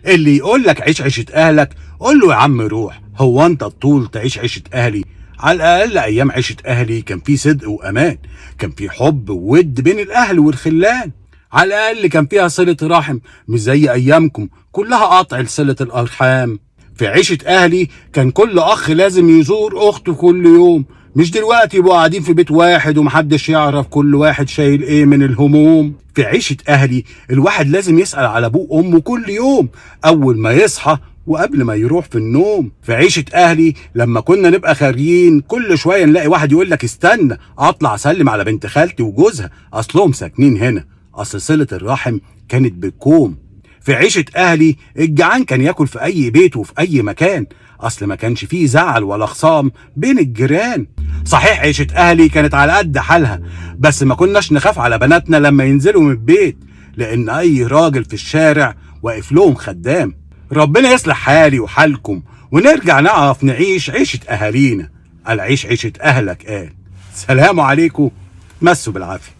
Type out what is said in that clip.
اللي يقول لك عيش عيشة اهلك قول له يا عم روح، هو انت الطول تعيش عيشة اهلي؟ على الاقل ايام عيشة اهلي كان في صدق وامان، كان في حب وود بين الاهل والخلان، على الاقل كان فيها صلة رحم، مش زي ايامكم كلها قطع لصلة الارحام. في عيشة اهلي كان كل اخ لازم يزور اخته كل يوم، مش دلوقتي يبقوا قاعدين في بيت واحد ومحدش يعرف كل واحد شايل ايه من الهموم. في عيشة اهلي الواحد لازم يسأل على ابوه وامه كل يوم، اول ما يصحى وقبل ما يروح في النوم. في عيشة اهلي لما كنا نبقى خارجين كل شوية نلاقي واحد يقول لك استنى اطلع اسلم على بنت خالتي وجوزها اصلهم ساكنين هنا، اصل صلة الرحم كانت بالكوم. في عيشة اهلي الجعان كان ياكل في اي بيت وفي اي مكان، اصل ما كانش فيه زعل ولا خصام بين الجيران. صحيح عيشة اهلي كانت على قد حالها، بس ما كناش نخاف على بناتنا لما ينزلوا من البيت، لان اي راجل في الشارع واقف لهم خدام. ربنا يصلح حالي وحالكم ونرجع نعرف نعيش عيشة اهالينا. قال عيش عيشة اهلك قال. سلام عليكم، مسوا بالعافية.